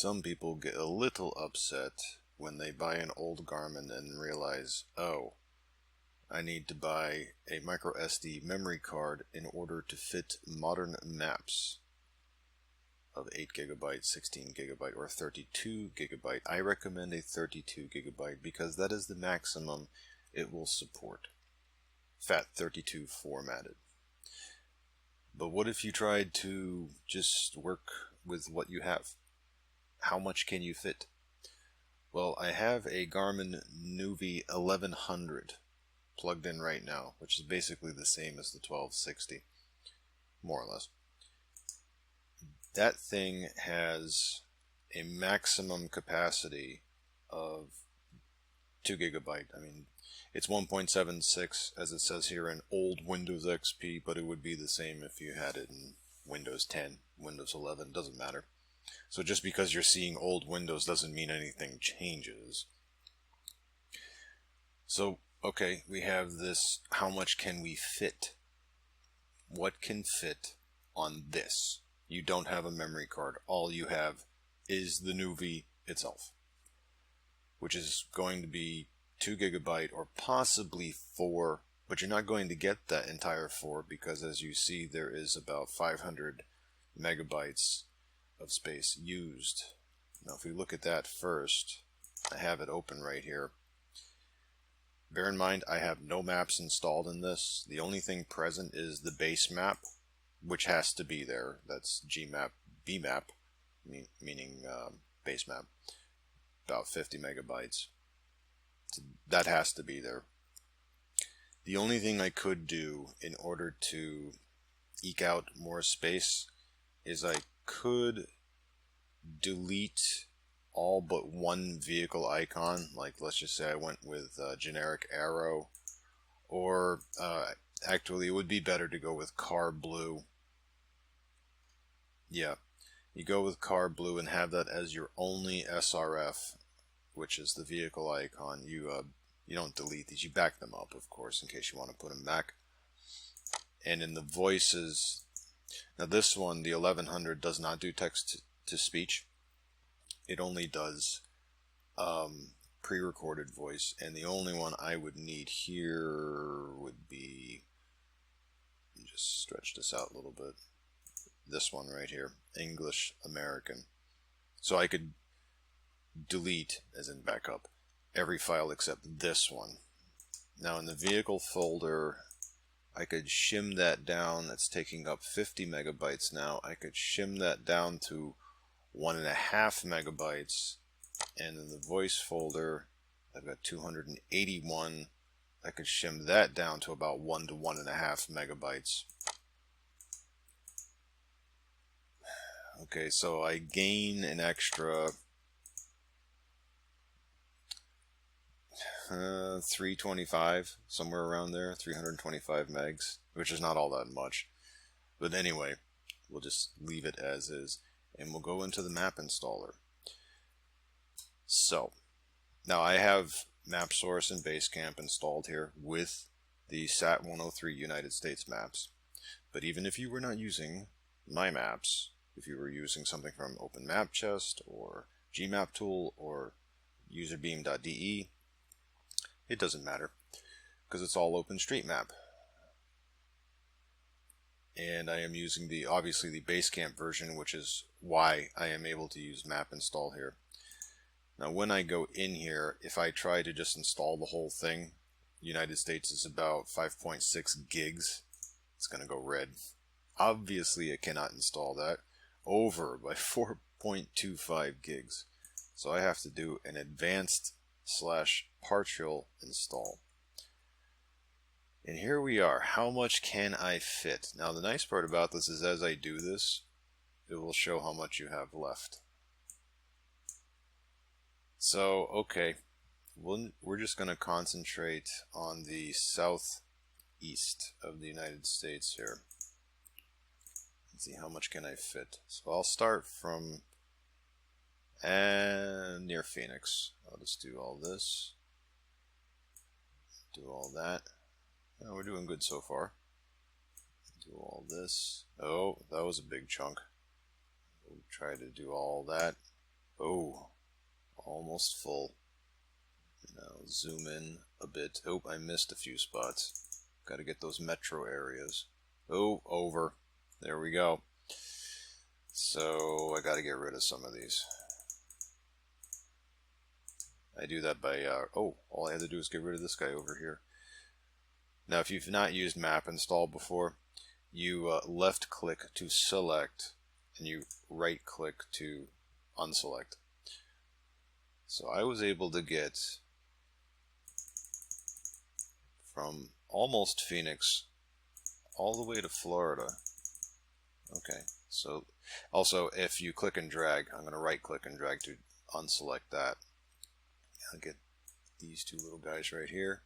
Some people get a little upset when they buy an old Garmin and realize, oh, I need to buy a micro SD memory card in order to fit modern maps of 8 gigabyte, 16 gigabyte, or 32 gigabyte. I recommend a 32 gigabyte because that is the maximum it will support. FAT32 formatted. But what if you tried to just work with what you have? How much can you fit? Well, I have a Garmin nuvi 1100 plugged in right now, which is basically the same as the 1260, more or less. That thing has a maximum capacity of 2 gigabyte. I mean, it's 1.76 as it says here in old Windows XP, but it would be the same if you had it in Windows 10, Windows 11, doesn't matter. So just because you're seeing old Windows doesn't mean anything changes. So, okay, we have this, how much can we fit? What can fit on this? You don't have a memory card. All you have is the nuvi itself, which is going to be 2 gigabyte or possibly 4, but you're not going to get that entire 4 because, as you see, there is about 500 megabytes of space used. Now if we look at that first, I have it open right here. Bear in mind I have no maps installed in this. The only thing present is the base map, which has to be there. That's Gmap bmap, meaning base map, about 50 megabytes. So that has to be there. The only thing I could do in order to eke out more space is I could delete all but one vehicle icon. Like, let's just say I went with generic arrow, or actually it would be better to go with car blue. Yeah, you go with car blue and have that as your only SRF, which is the vehicle icon. You don't delete these, you back them up, of course, in case you want to put them back. And in the voices, now this one, the 1100, does not do text to speech. It only does pre-recorded voice, and the only one I would need here would be, just stretch this out a little bit, this one right here, English American. So I could delete, as in backup, every file except this one. Now in the vehicle folder, I could shim that down. That's taking up 50 megabytes now. I could shim that down to 1.5 megabytes, and in the voice folder I've got 281. I could shim that down to about 1 to 1.5 megabytes. Okay, so I gain an extra 325, somewhere around there, 325 megs, which is not all that much. But anyway, we'll just leave it as is, and we'll go into the map installer. So, now I have MapSource and Basecamp installed here with the SAT103 United States maps. But even if you were not using my maps, if you were using something from OpenMapChest or GMapTool or userbeam.de, it doesn't matter, because it's all OpenStreetMap. And I am using obviously the Basecamp version, which is why I am able to use map install here. Now when I go in here, if I try to just install the whole thing, United States is about 5.6 gigs. It's going to go red. Obviously it cannot install that over by 4.25 gigs. So I have to do an advanced / partial install. And here we are. How much can I fit? Now the nice part about this is as I do this, it will show how much you have left. So, okay, we're just going to concentrate on the southeast of the United States here. Let's see, how much can I fit? So I'll start from near Phoenix. I'll just do all this, do all that. Oh, we're doing good so far. Do all this. Oh, that was a big chunk. We'll try to do all that. Oh, almost full. Now zoom in a bit. Oh, I missed a few spots. Got to get those metro areas. Oh, over. There we go. So I got to get rid of some of these. I do that by, oh, all I had to do is get rid of this guy over here. Now, if you've not used map install before, you left click to select and you right click to unselect. So I was able to get from almost Phoenix all the way to Florida. Okay, so also if you click and drag, I'm going to right click and drag to unselect that. I'll get these two little guys right here,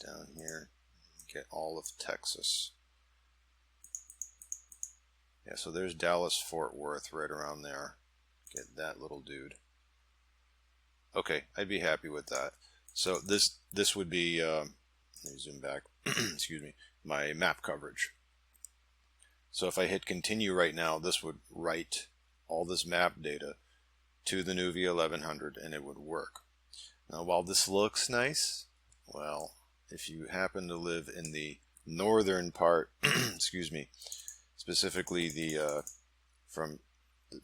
down here, get all of Texas. Yeah, so there's Dallas, Fort Worth right around there. Get that little dude. Okay, I'd be happy with that. So this would be, let me zoom back, excuse me, my map coverage. So if I hit continue right now, this would write all this map data to the nuvi 1100 and it would work. Now while this looks nice, well, if you happen to live in the northern part, excuse me, specifically the from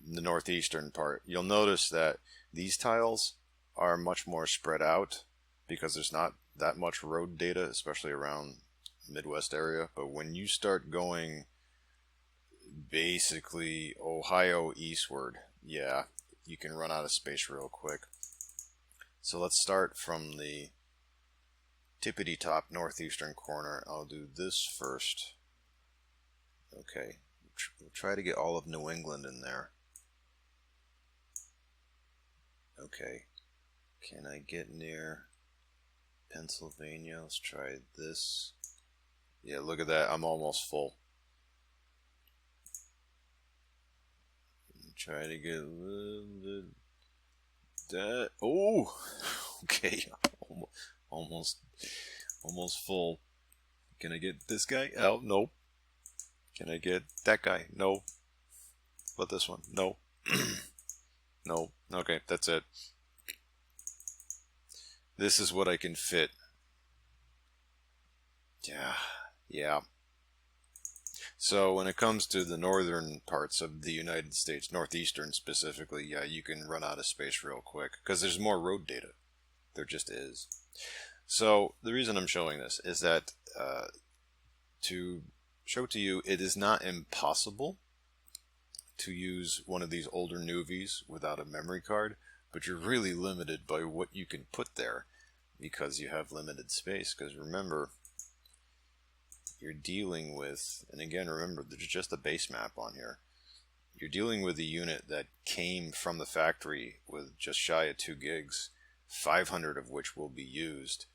the northeastern part, you'll notice that these tiles are much more spread out because there's not that much road data, especially around Midwest area. But when you start going basically Ohio eastward, yeah, you can run out of space real quick. So let's start from the tippity top northeastern corner. I'll do this first. Okay, we'll try to get all of New England in there. Okay, can I get near Pennsylvania? Let's try this. Yeah, look at that, I'm almost full. Try to get a little bit that. Oh, okay, almost full. Can I get this guy? Oh, nope. Can I get that guy? No. What, this one? No. No. Okay, that's it. This is what I can fit. Yeah. So when it comes to the northern parts of the United States, northeastern specifically, yeah, you can run out of space real quick because there's more road data. There just is. So the reason I'm showing this is that to show to you, it is not impossible to use one of these older nuvis without a memory card, but you're really limited by what you can put there because you have limited space. Because remember, you're dealing with, and again, remember, there's just a base map on here. You're dealing with a unit that came from the factory with just shy of 2 gigs, 500 of which will be used.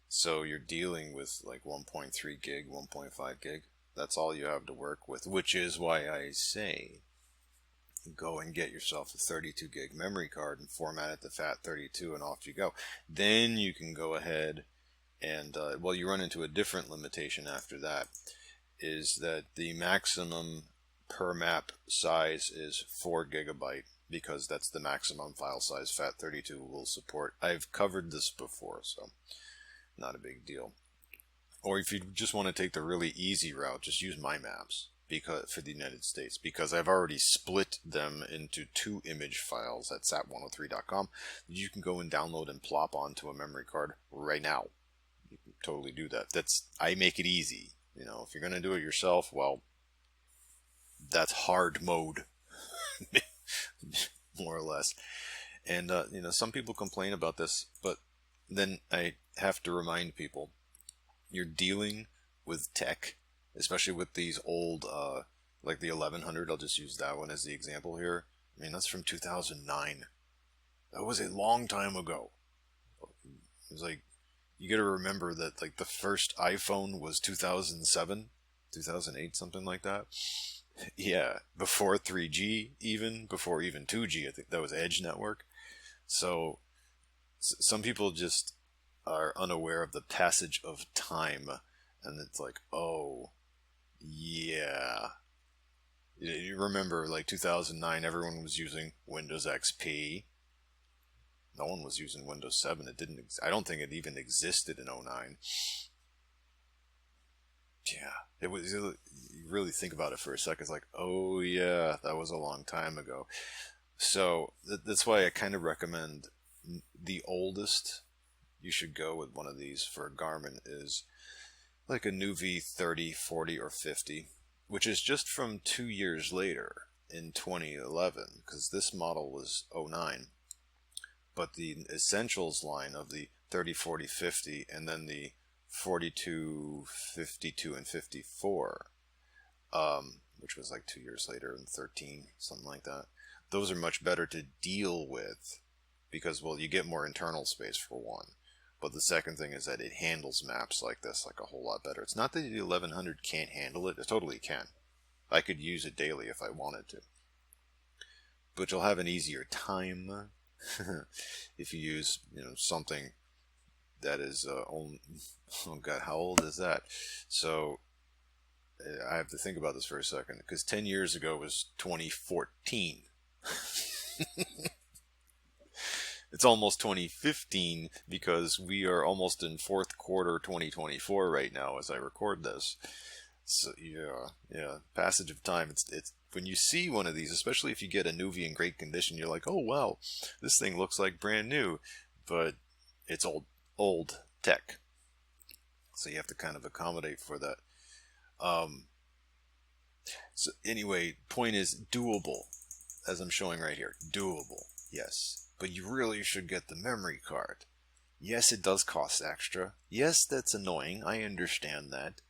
So you're dealing with like 1.3 gig, 1.5 gig. That's all you have to work with, which is why I say go and get yourself a 32 gig memory card and format it to FAT32 and off you go. Then you can go ahead and, well, you run into a different limitation after that, is that the maximum per map size is 4 gigabyte because that's the maximum file size FAT32 will support. I've covered this before, so not a big deal. Or if you just want to take the really easy route, just use my maps because for the United States, because I've already split them into 2 image files at sat103.com. You can go and download and plop onto a memory card right now. You can totally do that. I make it easy. You know, if you're going to do it yourself, well, that's hard mode, more or less. And, you know, some people complain about this, but then I have to remind people, you're dealing with tech, especially with these old, like the 1100. I'll just use that one as the example here. I mean, that's from 2009. That was a long time ago. It was like, you got to remember that like the first iPhone was 2007, 2008, something like that. Yeah, before 3G, before even 2G. I think that was Edge Network. So some people just are unaware of the passage of time, and it's like, oh, yeah, You remember, like 2009, everyone was using Windows XP. No one was using Windows 7. It didn't. I don't think it even existed in '09. Yeah, it was. You really think about it for a second. It's like, oh yeah, that was a long time ago. So that's why I kind of recommend the oldest you should go with one of these for Garmin is like a nuvi 30, 40, or 50, which is just from 2 years later in 2011, because this model was '09. But the essentials line of the 30, 40, 50, and then the 42, 52, and 54, which was like 2 years later in 13, something like that. Those are much better to deal with because, well, you get more internal space for one. But the second thing is that it handles maps like this like a whole lot better. It's not that the 1100 can't handle it. It totally can. I could use it daily if I wanted to. But you'll have an easier time if you use, something that is oh god, how old is that? So I have to think about this for a second because 10 years ago was 2014. It's almost 2015 because we are almost in fourth quarter 2024 right now as I record this. So yeah, passage of time. It's when you see one of these, especially if you get a nuvi in great condition, you're like, oh wow, this thing looks like brand new, but it's old tech. So you have to kind of accommodate for that. Um, so anyway, point is doable, as I'm showing right here. Doable, yes, but you really should get the memory card. Yes, it does cost extra. Yes, that's annoying. I understand that.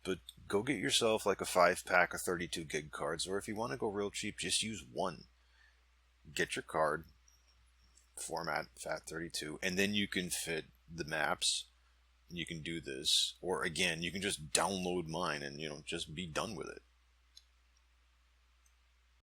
But go get yourself like a 5-pack of 32 gig cards, or if you want to go real cheap, just use one. Get your card, format FAT32, and then you can fit the maps. You can do this, or again, you can just download mine and just be done with it.